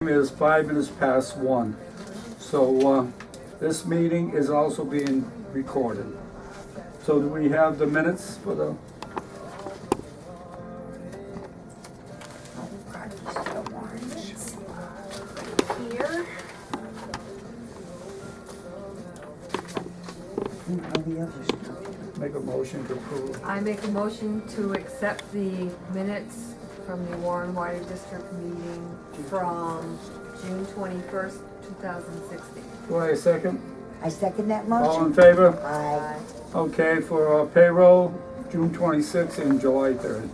Is 5 minutes past 1. So this meeting is also being recorded. So do we have the minutes for the? Here. Make a motion to approve. I make a motion to accept the minutes from the Warren Water District meeting from June 21st, 2016. Do I second? I second that All in motion. favor? Aye. Okay, for payroll, June 26th and July 3rd,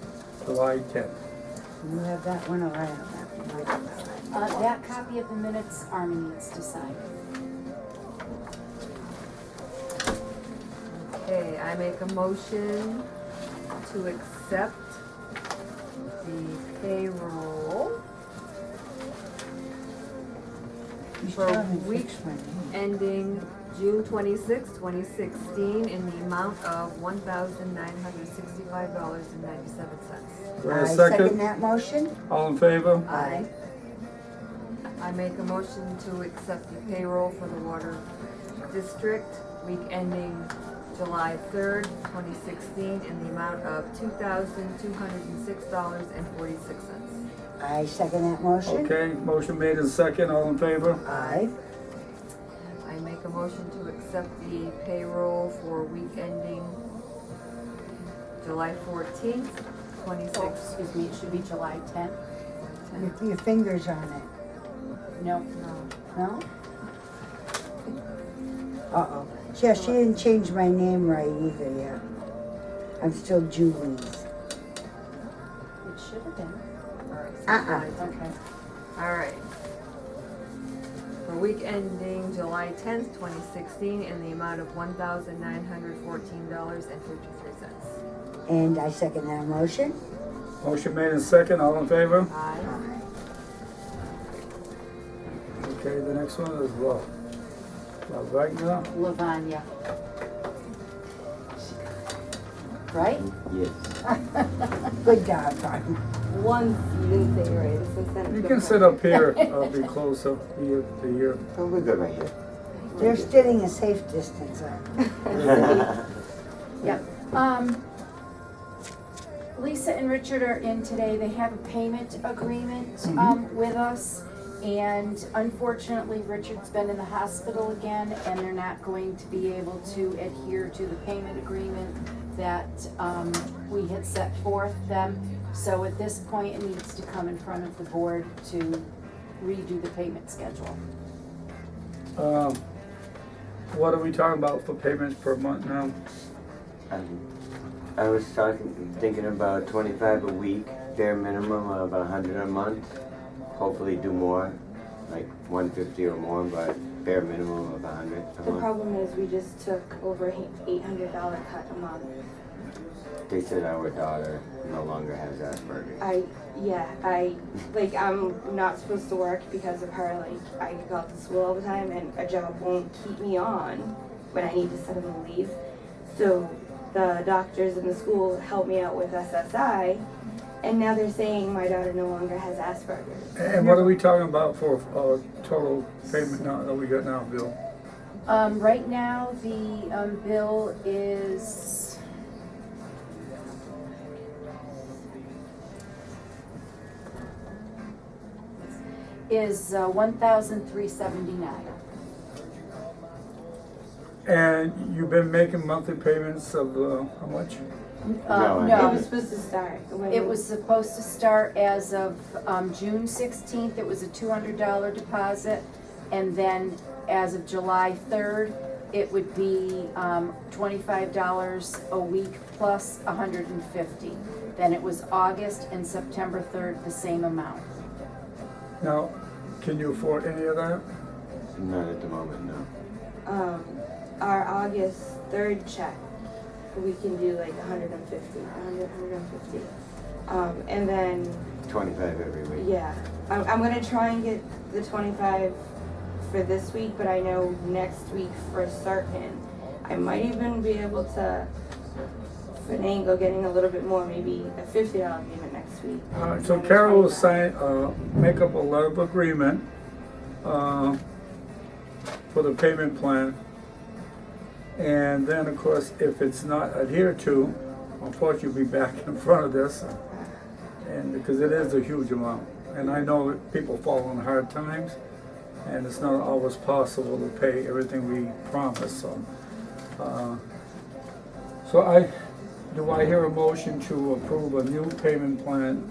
July 10th. You have that one, or I have that one? That copy of the minutes Armand needs to sign. Okay, I make a motion to accept the payroll You for still haven't week fixed my name. ending June 26, 2016 in the amount of $1,965.97. Do I I second that motion. All in favor? Aye. I make a motion to accept the payroll for the Water District, week ending July 3rd, 2016, in the amount of $2,206.46. I second that motion. Okay, motion made and second, all in favor? Aye. I make a motion to accept the payroll for week ending July 14th, 2016. Excuse me, it should be July 10th. Your finger's on it. No, No? Uh-oh. Yeah, she didn't change my name right either yet. I'm still Julie's. it should have been. Okay. All right. For week ending July 10th, 2016, in the amount of $1,914.53. And I second that motion. Motion made and second, all in favor? Aye. Aye. Okay, the next one is what? Vadnais? Lavanya. Right? Yes. Good job, Ron. Once you didn't say it right. This is sent You to can the- sit up here, I'll be closer here to here. Oh, we're good right here. They're sitting a safe distance. Yep. Lisa and Richard are in today. They have a payment agreement with us. And unfortunately, Richard's been in the hospital again, and they're not going to be able to adhere to the payment agreement that we had set forth them. So at this point, it needs to come in front of the board to redo the payment schedule. What are we talking about for payments per month now? I was thinking about 25 a week, bare minimum of 100 a month. Hopefully do more, like 150 or more, but bare minimum of 100 a The month. problem is we just took over $800 cut a month. They said our daughter no longer has Asperger's. I'm not supposed to work because of her. Like, I go out to school all the time and a job won't keep me on when I need to send them a leave. So the doctors in the school help me out with SSI, and now they're saying my daughter no longer has Asperger's. And what are we talking about for total payment now that we got now, Bill? Right now, the bill is $1,379. And you've been making monthly payments of how much? No, It I was supposed to start. It was supposed to start as of June 16th. It was a $200 deposit. And then as of July 3rd, it would be $25 a week plus $150. Then it was August and September 3rd, the same amount. Now, can you afford any of that? Not at the moment, no. Our August 3rd check, we can do like 150. And then 25 every week. yeah, I'm gonna try and get the 25 for this week, but I know next week for certain, I might even be able to an angle, getting a little bit more, maybe a $50 payment next week. Alright, so Carol will sign, make up a letter of agreement, for the payment plan. And then, of course, if it's not adhered to, unfortunately, you'll be back in front of this. And because it is a huge amount. And I know that people fall on hard times, and it's not always possible to pay everything we promise, so. Do I hear a motion to approve a new payment plan,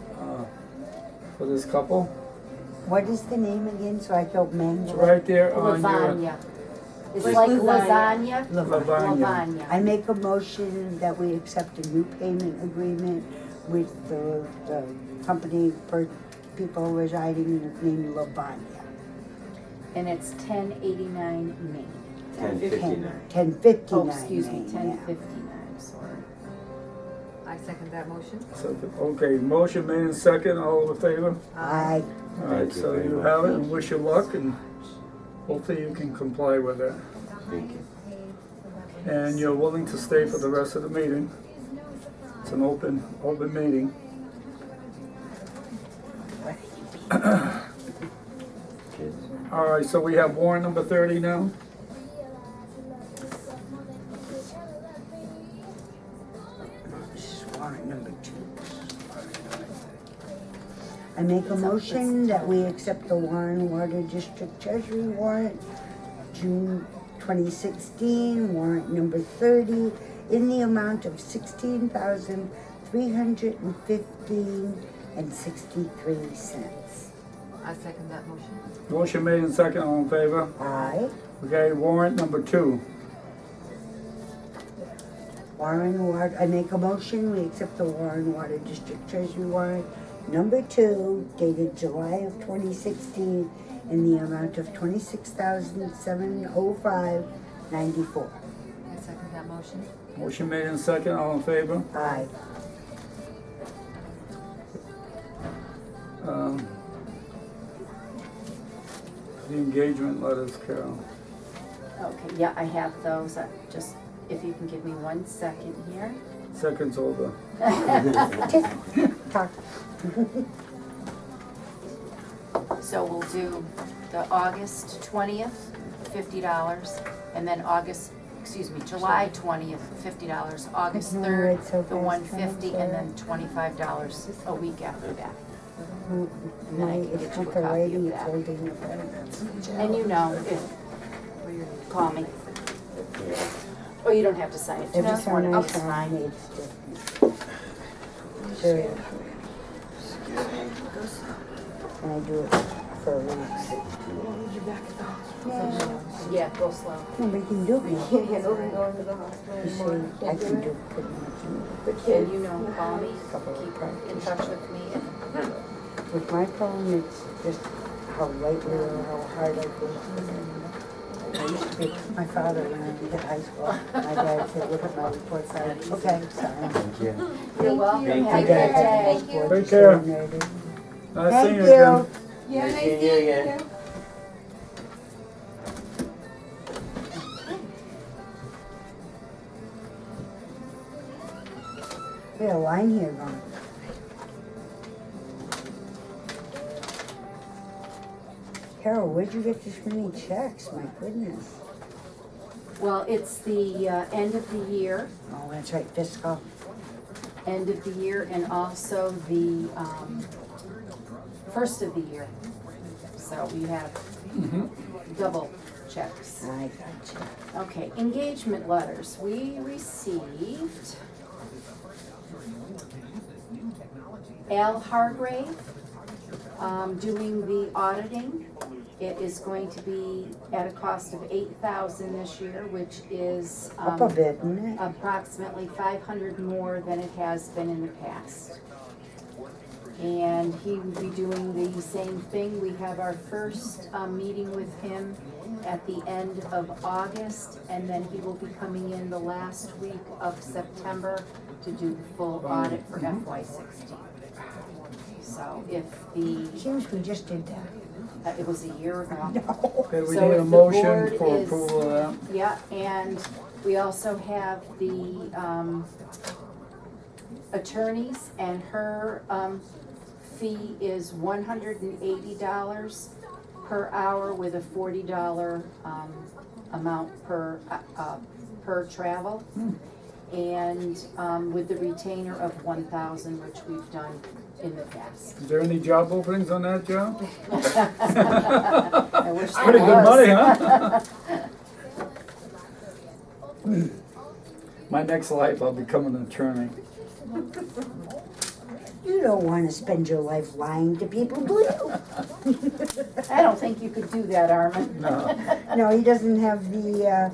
for this couple? What is the name again, so I don't It's mangle it? right there on your. Lasagna. It's Like like lasagna. lasagna. Lasagna. I make a motion that we accept a new payment agreement with the company for people residing in the name Lavanya. And it's 1089 Main. 10:59. 1059. Oh, excuse me, Main, yeah. 1059, sorry. I second that motion. So, okay, motion made in second, all in favor? Aye. All right, Thank you so very you much. have it, and wish you luck, and hopefully you can comply with it. Thank you. And you're willing to stay for the rest of the meeting. It's an open meeting. Kids. All right, so we have warrant number 30 now. This is warrant number 2. I make a motion that we accept the Warren Water District Treasury warrant, June 2016, warrant number 30, in the amount of $16,315.63. I second that motion. Motion made in second, all in favor? Aye. Okay, warrant number 2. Warren Water, I make a motion, we accept the Warren Water District Treasury warrant number 2, dated July of 2016, in the amount of $26,705.94. I second that motion. Motion made in second, all in favor? Aye. The engagement letters, Carol. Okay, yeah, I have those. Just, if you can give me 1 second here. Second's over. Tick, tock. So we'll do the August 20th, $50, and then July 20th, $50, August No, 3rd, it's so the fast, 150, and then $25 a week after that. My, I can it's get you a not the copy lady, of it's that. holding the phone. And you know, if, call me. Oh, you don't have to sign it. Every Just time one, I I'll sign, sign. it's different. Sure. And I do it for weeks. Yeah, go slow. No, but you can do it. Can't get over going to the hospital You see, anymore. I can do pretty much The And kids. you know, call me, Couple of keep in practice. touch with me. with my phone, it's just how lightly or how hard I go. I used to be, my father, when I was in high school, my dad said, look at my report card. Okay, sorry. Thank you. You're welcome. Thank Have a you. good day. Take care. Thank Nice seeing you you. again. Nice seeing you again. We had a line here going. Carol, where'd you get this many checks? My goodness. Well, it's the end of the year, Oh, that's right, fiscal. and also the first of the year. So we have double checks. I got you. Okay, engagement letters. We received Al Hargrave doing the auditing. It is going to be at a cost of $8,000 this year, which is Up a bit, isn't it? approximately $500 more than it has been in the past. And he will be doing the same thing. We have our first meeting with him at the end of August, and then he will be coming in the last week of September to do the full audit for FY16. So if Seems we just did that. it was a year ago. Okay, we So need if a the motion board for is- approval of that. Yeah, and we also have the attorneys, and her, fee is $180 per hour with a $40, amount per travel. And, with the retainer of 1,000, which we've done in the past. Is there any job openings on that job? I wish there Pretty good was. money, huh? My next life, I'll become an attorney. You don't wanna spend your life lying to people, do you? I don't think you could do that, Armand. No. No, he doesn't have the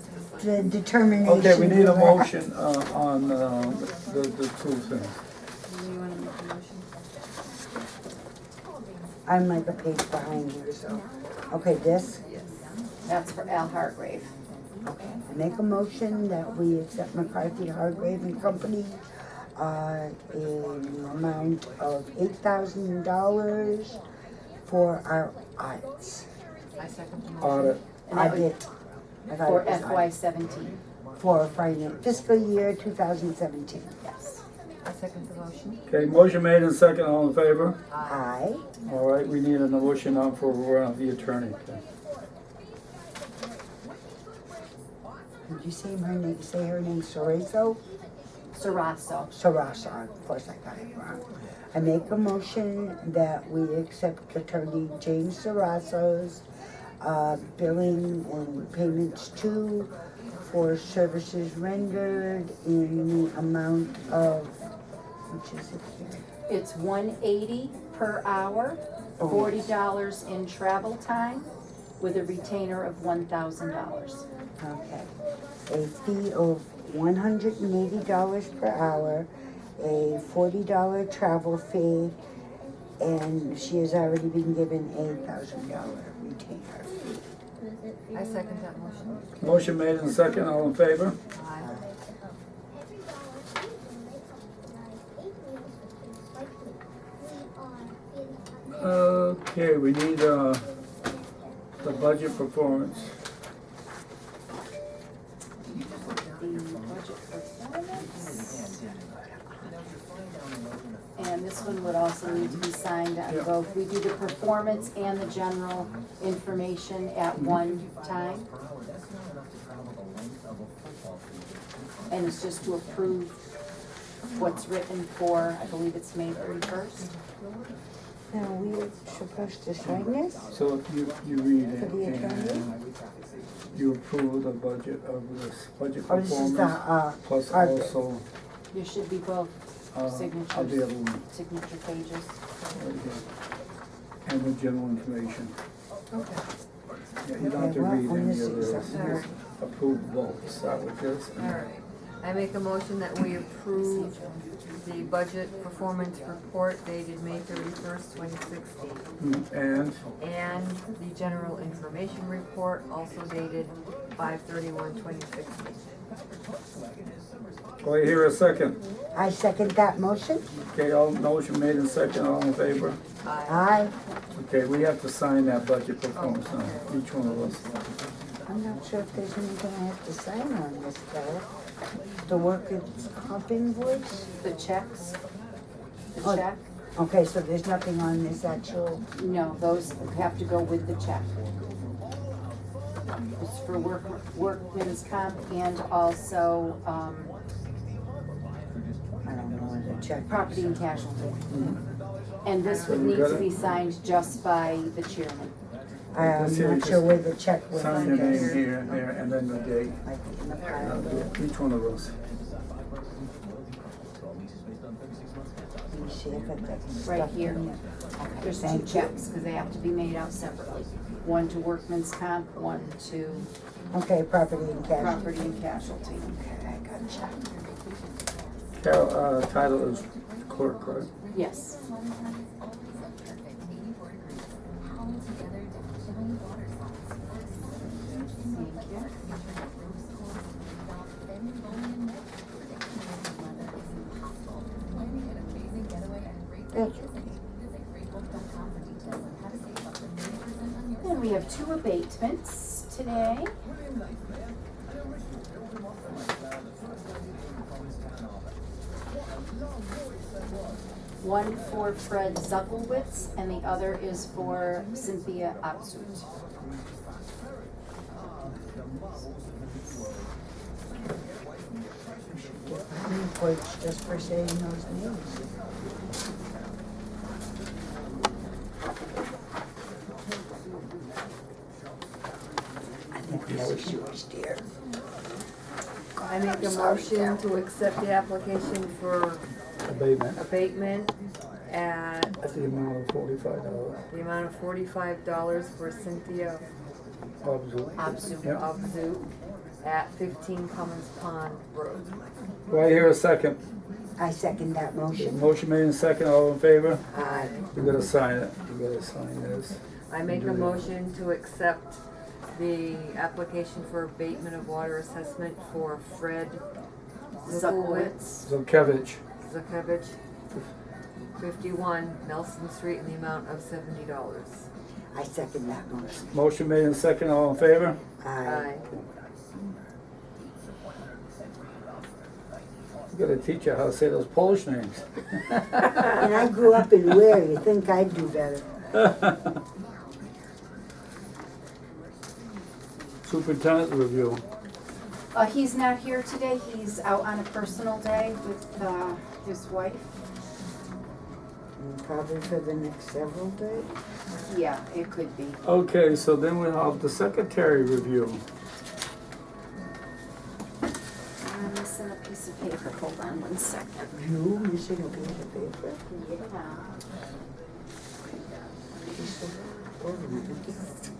determination. Okay, we need to a that. motion on the two things. Do you wanna make a motion? I'm like a page behind here, so, okay, this, Yes. That's for Al Hargrave. okay. I make a motion that we accept McCarthy Hargrave and Company, in the amount of $8,000 for our audits. I second the motion. Audit. And that was Audit. I thought for it was FY audit. 17, For fiscal year 2017. yes. I second the motion. Okay, motion made and second, all in favor? Aye. All right, we need a motion now for the attorney. Okay. Did you say her name, Soraso? Sarasso. Sarasa, of course I got it wrong. I make a motion that we accept Attorney James Saraso's billing and payments to for services rendered in the amount of, which is it here? It's $180 per hour, Oh, $40 in travel time, with a retainer of $1,000. Okay. A fee of $180 per hour, a $40 travel fee, and she has already been given $8,000 retainer fee. I second that motion. Motion made and second, all in favor? Aye. Okay, we need the budget performance. The budget performance. And this one would also need to be signed on Yeah. both. We do the performance and the general information at one time. And it's just to approve what's written for, I believe it's May 31st. Now, we're supposed to sign this? So you read it For the attorney? and you approve the budget of this budget Oh, this is the, performance, plus our- also There should be both of the signatures, other one signature pages. right here. And the general information. Okay. Yeah, you don't have to Okay, well, read on any this of this. except Just approve both. Start with this. All right. I make a motion that we approve the budget performance report dated May 31st, 2016. And And the general information report also dated 5/31/2016. do I hear a second? I second that motion. Okay, all motion made and second, all in favor? Aye. Aye. Okay, we have to sign that budget performance now, each one of us. I'm not sure if there's anything I have to sign on this, though. The workers' comp invoice? The checks, the Oh. check, Okay, so there's nothing on this actual, no, those have to go with the check. It's for workman's comp and also, I don't know what the check. property and casualty. Mm-hmm. And this would So you need got to it? be signed just by the chairman. I'm This here, not just sure where the check went. Sign your name here, there, and then the date. Like in the pile Now, there. each one of us. You see, I got that Right stuff here. in there. There's two Thank you. checks, because they have to be made out separately. One to workman's comp, one to Okay, property and casualty. property and casualty. Okay, I gotcha. Carol, title is clerk, right? Yes. Thank you. Thank you. And we have two abatements today. One for Fred Zuckelwitz, and the other is for Cynthia Absut. Points just for saying those names. I think this is yours, dear. I make a motion to accept the application for Abatement abatement at at the amount of $45. the amount of $45 for Cynthia Absolutely. Yep. Abzu at 15 Cummins Pond Road. Do I hear a second? I second that motion. Motion made in second, all in favor? Aye. You gotta sign it. You gotta sign this. I make a motion to accept the application for abatement of water assessment for Fred Zuckelwitz, Zokevich. 51 Nelson Street, in the amount of $70. I second that motion. Motion made in second, all in favor? Aye. You gotta teach her how to say those Polish names. And I grew up in Ware, you think I'd do better. Superintendent review. He's not here today, he's out on a personal day with his wife. Probably for the next several days. Yeah, it could be. Okay, so then we have the secretary review. I'm missing a piece of paper, hold on one second. You missing a piece of paper? Yeah. Hold on a minute.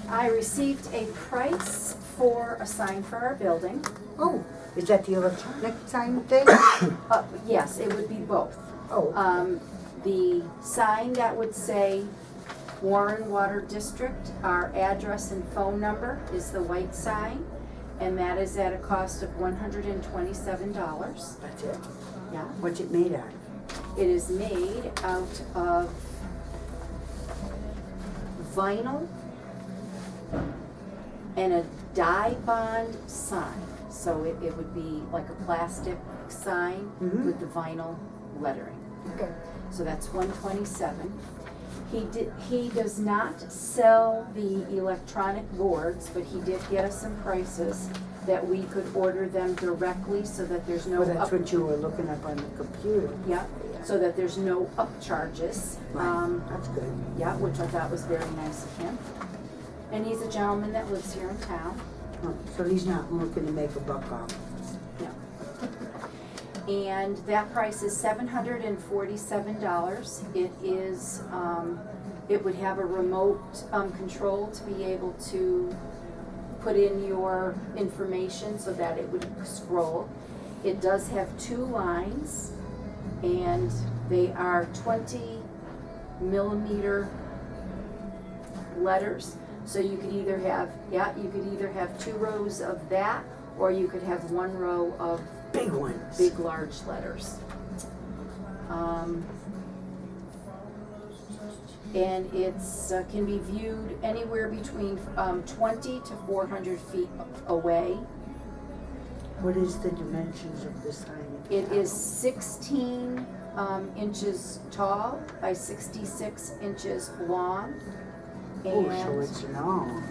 I received a price for a sign for our building. Oh, is that the electronic sign thing? Yes, it would be both. Oh, The sign that would say Warren Water District, our address and phone number is the white sign, and that is at a cost of $127. that's it? Yeah. What's it made out of? It is made out of vinyl and a dye bond sign. So it would be like a plastic sign Mhm. with the vinyl lettering. Okay. So that's $127. He does not sell the electronic boards, but he did get us some prices that we could order them directly so that there's no Well, that's up. what you were looking up on the computer. Yeah, so that there's no upcharges. Right, that's good. Yeah, which I thought was very nice of him. And he's a gentleman that lives here in town. Oh, so he's not looking to make a buck off. Yeah. And that price is $747. It is, it would have a remote control to be able to put in your information so that it would scroll. It does have 2 lines, and they are 20mm letters. So you could either have, you could either have 2 rows of that, or you could have 1 row of Big ones. big, large letters. And it's, can be viewed anywhere between 20 to 400 feet away. What is the dimensions of the sign? It is 16 inches tall by 66 inches long. Oh, so And it's long.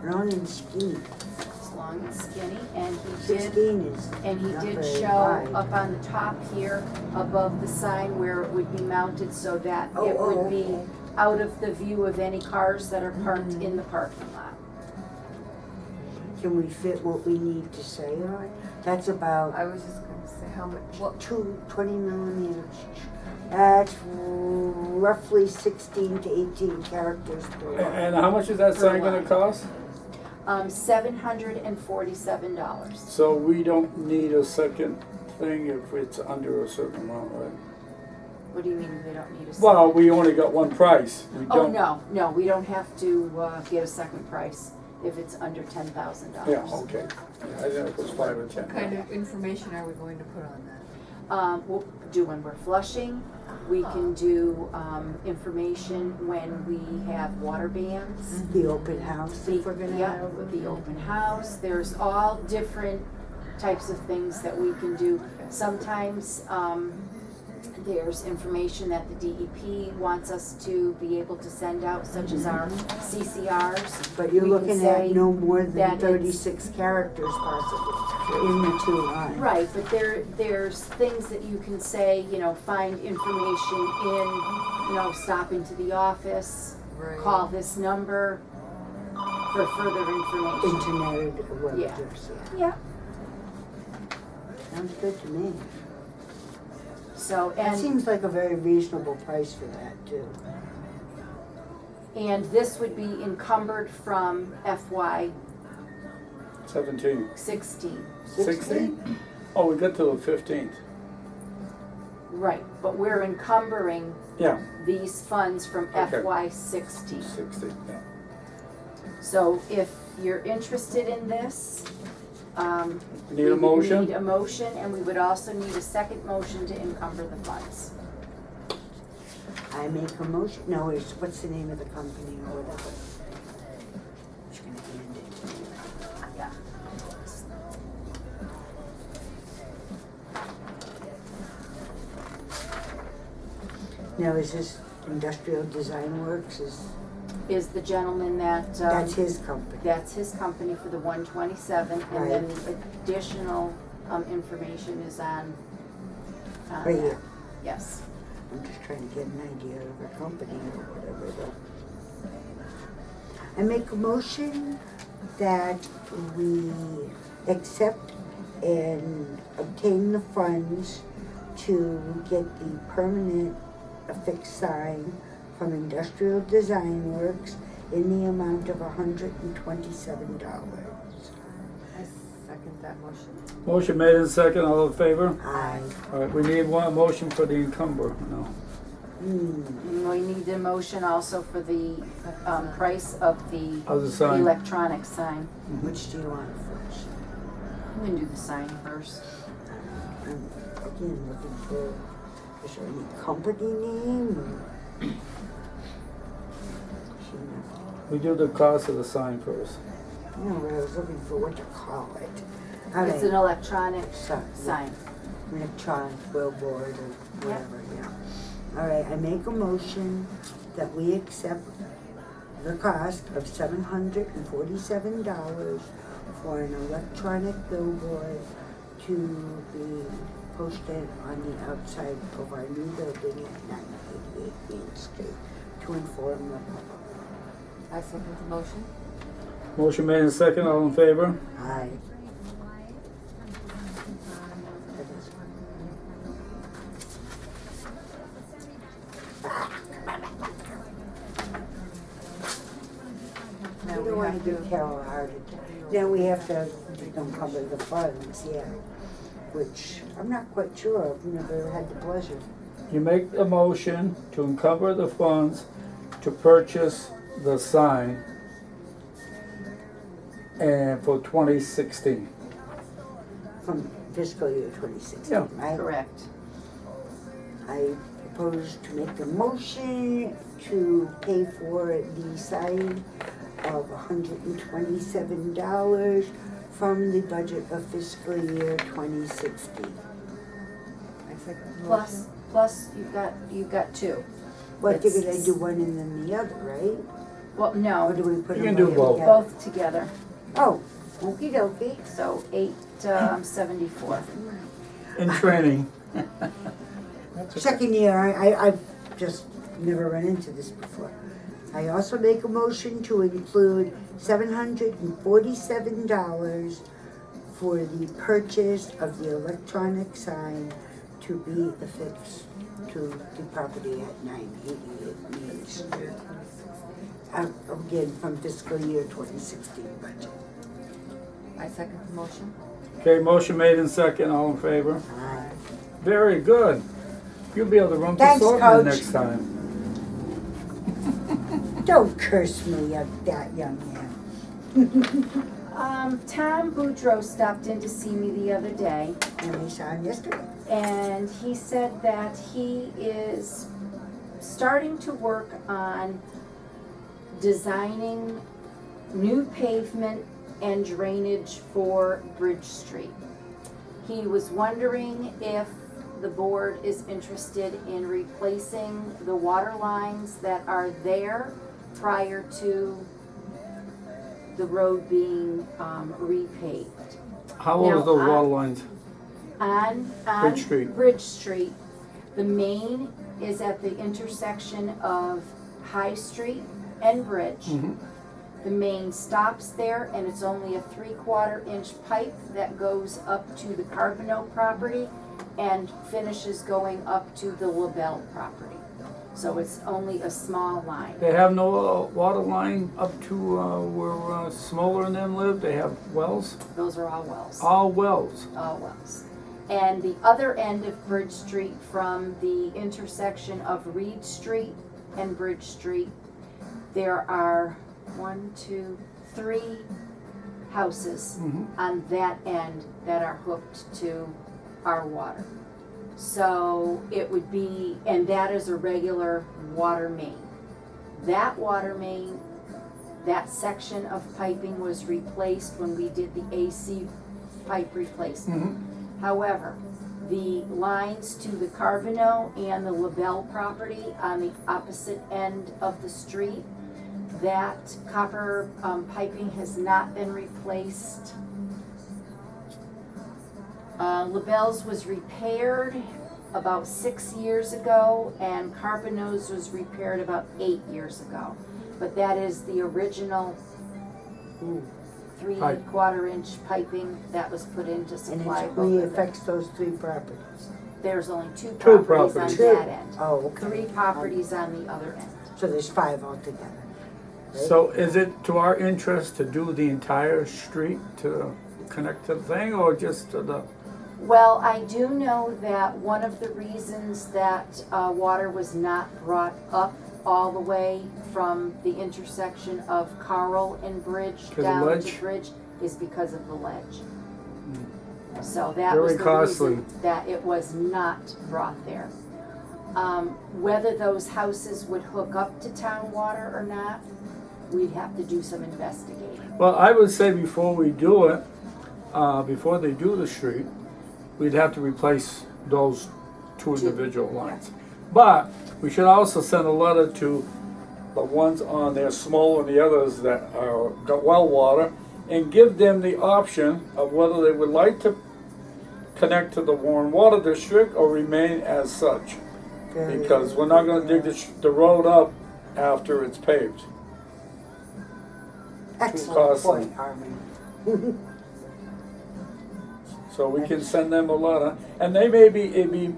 Long and skinny. it's long and skinny, and he did 16 is And he not did very show wide. up on the top here above the sign where it would be mounted so that Oh, it oh, would be okay. out of the view of any cars that are parked in the parking lot. Can we fit what we need to say on it? That's about I was just gonna say, how much, what, 20 millimeters. That's roughly 16 to 18 characters per line. And how much is that sign gonna line. cost? $747. So we don't need a second thing if it's under a certain amount, right? What do you mean we don't need a second? Well, we only got one price. We Oh, don't. no, we don't have to get a second price if it's under $10,000. Yeah, okay. Yeah, I didn't know if it was 5 or 10. what kind of information are we going to put on that? We'll do when we're flushing. We can do, information when we have water bans. The open house if we're gonna Yeah, have. with the open house, there's all different types of things that we can do. Sometimes, there's information that the DEP wants us to be able to send out, such as our CCRs. But you're We can looking say at no more that than it's- 36 characters possibly in the 2 lines. Right, but there's things that you can say, find information in, stop into the office, Right. call this number for further information. Internet or web Yeah. address, yeah. Yeah, Sounds good to me. so, That and, seems like a very reasonable price for that too. and this would be encumbered from FY 17. 16. 16? Oh, we got till the 15th. Right, but we're encumbering Yeah, these funds from Okay. FY 16. 16, yeah. So if you're interested in this, Need we a would motion? need a motion, and we would also need a second motion to encumber the funds. I make a motion, no, what's the name of the company or whatever? Just gonna hand it to you. Yeah. Now, is this Industrial Design Works, Is the gentleman that, that's his company? that's his company for the 127, and then additional, information is on, Right that. here. Yes. I'm just trying to get an idea of the company or whatever though. I make a motion that we accept and obtain the funds to get the permanent affixed sign from Industrial Design Works in the amount of $127. I second that motion. Motion made in second, all in favor? Aye. All right, we need one motion for the encumber, no. And we need a motion also for the, price of the Of the sign. electronic sign. Which do you want first? We can do the sign first. I'm again looking for, is there any company name or? We do the cost of the sign first. No, I was looking for what to call it. It's an electronic Sign. sign. Electronic billboard or whatever, yeah. All right, I make a motion that we accept the cost of $747 for an electronic billboard to be posted on the outside of our new building at 988 Main Street to inform the public. I second the motion. Motion made in second, all in favor? Aye. Now We we don't wanna have give to, Carol a heart attack. Then we have to encumber the funds, yeah, which I'm not quite sure of, never had the pleasure. You make a motion to encumber the funds to purchase the sign and for 2016. From fiscal year 2016, Yeah. right? Correct. I propose to make a motion to pay for the sign of $127 from the budget of fiscal year 2016. I second the Plus, motion. you've got two. Well, I It's- figured I'd do one and then the other, right? Well, Or no, do we put You them can do both both. together? both together. Oh, okey dokey. So 874. In training. Second year, I've just never run into this before. I also make a motion to include $747 for the purchase of the electronic sign to be affixed to the property at 988 Main Street. Again, from fiscal year 2016 budget. I second the motion. Okay, motion made in second, all in favor? Aye. Very good. You'll be able to run for Thanks, selectman Coach. next time. Don't curse me, that young man. Tom Boudreau stopped in to see me the other day, And we saw him yesterday. and he said that he is starting to work on designing new pavement and drainage for Bridge Street. He was wondering if the board is interested in replacing the water lines that are there prior to the road being repaved. How old Now, is those I- water lines? On Bridge Street. Bridge Street, the main is at the intersection of High Street and Bridge. Mhm. The main stops there, and it's only a 3/4 inch pipe that goes up to the Carbonneau property and finishes going up to the LaBelle property. So it's only a small line. They have no water line up to where Smoller and them live? They have wells? Those are all wells. All wells. All wells. And the other end of Bridge Street, from the intersection of Reed Street and Bridge Street, there are 3 houses Mhm. on that end that are hooked to our water. So it would be, and that is a regular water main. That water main, that section of piping was replaced when we did the AC pipe replacement. Mhm. However, the lines to the Carbonneau and the LaBelle property on the opposite end of the street, that copper piping has not been replaced. LaBelle's was repaired about 6 years ago, and Carbonneau's was repaired about 8 years ago. But that is the original 3/4 inch piping that was put in to And supply it both only of them. affects those 3 properties. There's only 2 Two properties on properties. that end. Oh, okay. 3 properties on the other end. So there's 5 altogether. right? So is it to our interest to do the entire street to connect to the thing, or just to the? Well, I do know that one of the reasons that water was not brought up all the way from the intersection of Carl and Bridge 'Cause of down ledge? to Bridge is because of the ledge. So that was Very the costly. reason that it was not brought there. Whether those houses would hook up to town water or not, we'd have to do some investigating. Well, I would say before we do it, before they do the street, we'd have to replace those 2 individual lines. But we should also send a letter to the ones on their small and the others that are got well water, and give them the option of whether they would like to connect to the Warren Water District or remain as such. Very Because we're not gonna dig the road up after it's paved. Excellent costly. point, Armand. So we can send them a letter, and they it'd be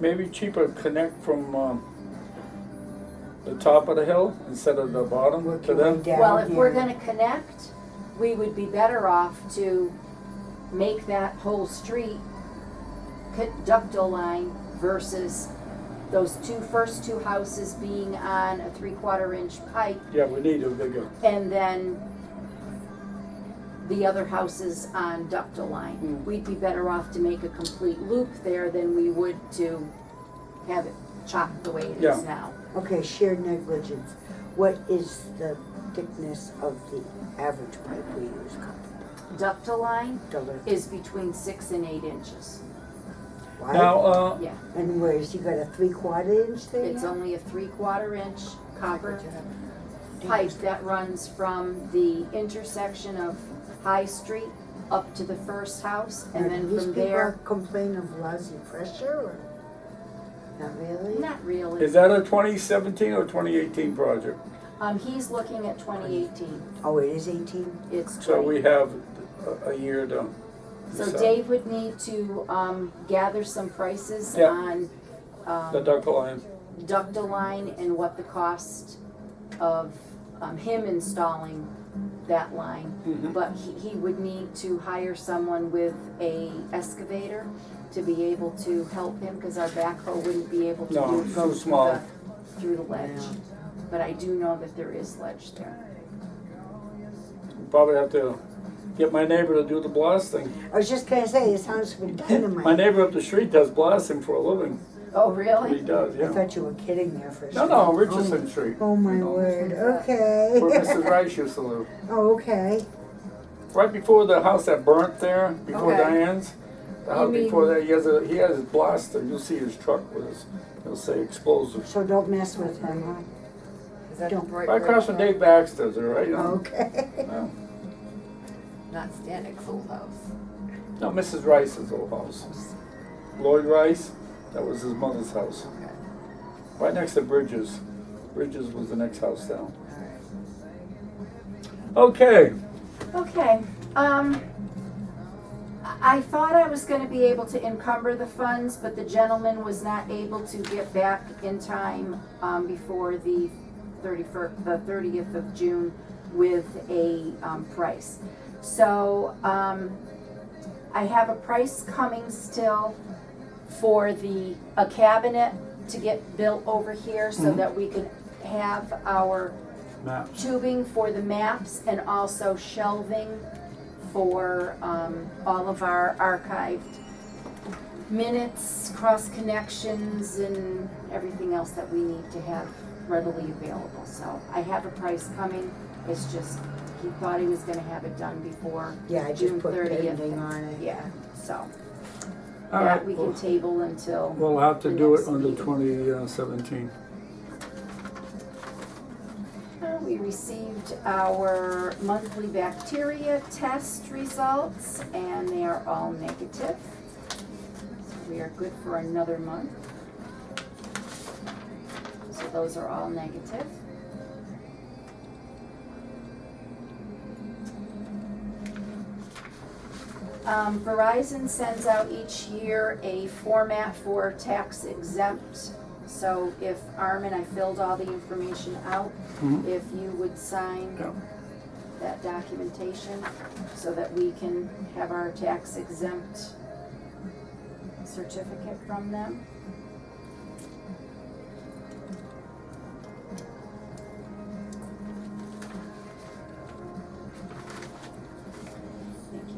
maybe cheaper to connect from the top of the hill instead of the bottom to Working way them. down Well, if we're here. gonna connect, we would be better off to make that whole street ductile line versus those first two houses being on a 3/4 inch pipe, Yeah, we need a bigger. and then the other houses on ductile line. Mm. We'd be better off to make a complete loop there than we would to have it chopped the way it Yeah. is now. Okay, shared negligence. What is the thickness of the average pipe we use? Ductile line Dollar. is between 6 and 8 inches. Why? Now, Yeah, And where's, you got a 3/4 inch there? it's now? only a 3/4 inch copper pipe that runs from the intersection of High Street up to the first house, and Now, then do these from people there, complain of lousy pressure or? Not really? not really. is that a 2017 or 2018 project? He's looking at 2018. Oh, it is 18? It's So great. we have a year to So decide. Dave would need to gather some prices Yeah. on The ductile line. ductile line and what the cost of him installing that line. Mhm. But he would need to hire someone with a excavator to be able to help him, because our backhoe wouldn't be able to No, go it's through too small. through the ledge. Yeah. But I do know that there is ledge there. probably have to get my neighbor to do the blasting. I was just gonna say, it sounds like dynamite. My neighbor up the street does blasting for a living. Oh, He really? does, I yeah. thought you were kidding there for a No, second. no, Richardson Street. Oh my word, okay. Where Mrs. Rice used to live. Oh, okay. Right before the house that burnt there, before Okay. Diane's. The house mean- before that, he has his blaster. You'll see his truck with his, it'll say explosives. So don't mess with him, huh? Is that Don't- right? Right across from Dave Baxter's, all right? Okay. No, Not Stanic's old house. no, Mrs. Rice's old house. Lloyd Rice, that was his mother's house. Okay. Right next to Bridges. Bridges was the next house down. Okay. Okay, I thought I was gonna be able to encumber the funds, but the gentleman was not able to get back in time, before the 30th of June with a, price. So, I have a price coming still for a cabinet to get built over here so that we can have our Maps. tubing for the maps and also shelving for all of our archived minutes, cross connections, and everything else that we need to have readily available. So I have a price coming. It's just, he thought he was gonna have it done before Yeah, I just June put 30th. pending on it. Yeah, so All that right. we can table until. We'll have to the do it next under meeting. 2017. We received our monthly bacteria test results, and they are all negative. So we are good for another month. So those are all negative. Verizon sends out each year a format for tax exempt. So if Armand, I filled all the information out, Mhm. if you would sign Yeah. that documentation so that we can have our tax exempt certificate from them. Thank you.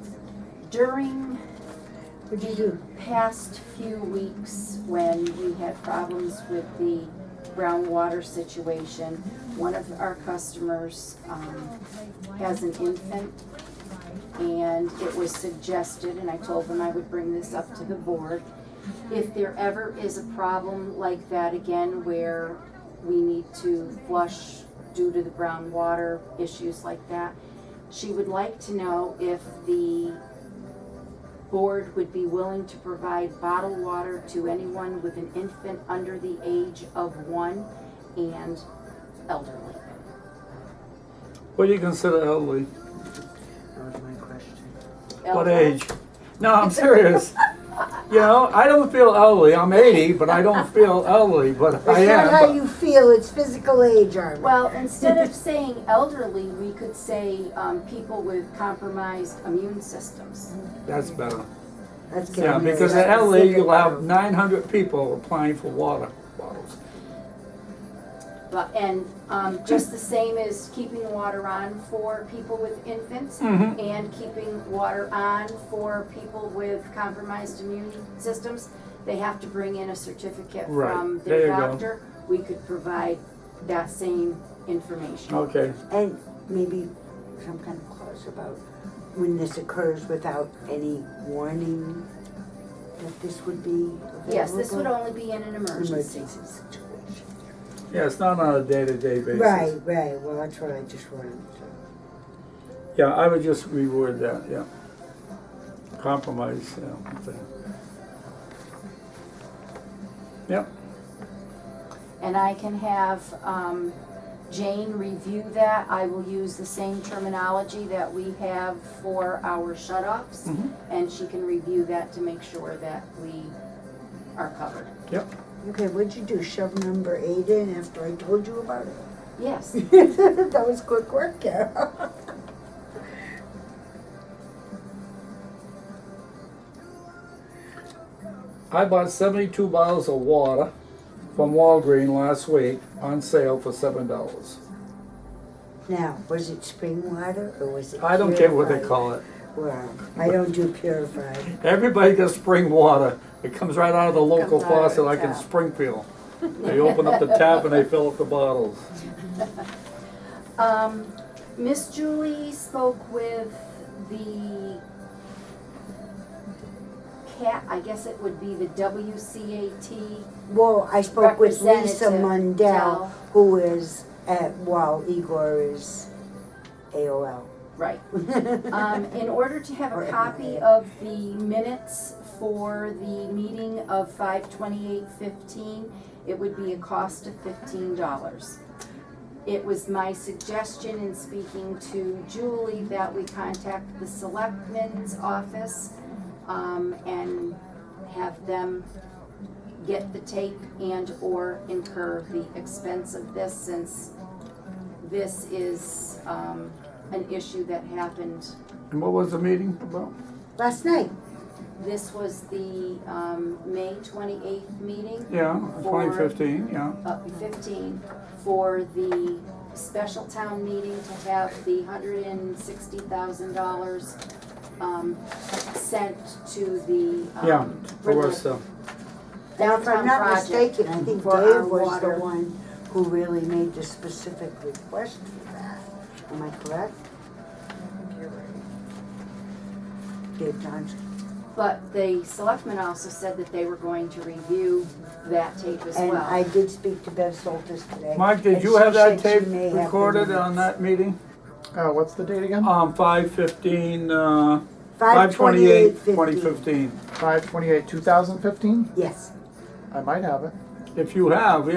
During What'd you do? past few weeks, when we had problems with the groundwater situation, one of our customers has an infant, and it was suggested, and I told them I would bring this up to the board, if there ever is a problem like that again where we need to flush due to the groundwater issues like that, she would like to know if the board would be willing to provide bottled water to anyone with an infant under the age of 1 and elderly. What do you consider elderly? That was my question. What Elderly? age? No, I'm serious. You know, I don't feel elderly. I'm 80, but I don't feel elderly, but I It's not how am. you feel, it's physical age, Armand. Well, instead of saying elderly, we could say people with compromised immune systems. That's better. Let's get Yeah, rid of because that in LA, you'll have specific- 900 people applying for water bottles. But, and just the same as keeping water on for people with infants Mhm. and keeping water on for people with compromised immune systems, they have to bring in a certificate Right. from There their you go. doctor. We could provide that same information. Okay. And maybe some kind of clause about when this occurs without any warning that this would be available. Yes, this would only be in an emergency. Emergency situation. Yeah, it's not on a day-to-day basis. Right, right, well, that's what I just wanted to. Yeah, I would just reword that, yeah. Compromise, yeah. thing. Yep, And I can have Jane review that. I will use the same terminology that we have for our shut-offs, Mhm. and she can review that to make sure that we are covered. yep. Okay, what'd you do, shove number 8 in after I told you about it? Yes. That was quick work, Carol. I bought 72 bottles of water from Walgreens last week on sale for $7. Now, was it spring water or was it I don't care what they purified? call it. Well, I don't do purified. Everybody gets spring water. It comes right out of the local Comes out of faucet the like in tap. Springfield. They open up the tap and they fill up the bottles. Miss Julie spoke with the I guess it would be the WCAT. Well, I spoke with Lisa Representative Mundell, Dell. who is Igor is AOL. Right. In order to have a copy of the minutes for the meeting of 5/28/15, it would be a cost of $15. It was my suggestion in speaking to Julie that we contact the selectmen's office and have them get the tape and or incur the expense of this, since this is an issue that happened. And what was the meeting about? Last night. This was the May 28th meeting. Yeah, For- 2015, yeah. 15, for the special town meeting to have the $160,000 sent to the Yeah, for for the us, Now, if downtown I'm not project mistaken, I think for our Dave was the water. one who really made the specific request for that. Am I correct? Dave Johnson. But the selectmen also said that they were going to review that tape as And well. I did speak to Bev Soltis today. Mike, did and you she have that said she tape may have the recorded on minutes. that meeting? What's the date again? 5/15, 5/28/15. 2015. 5/28/2015? Yes. I might have it. If you have, yeah.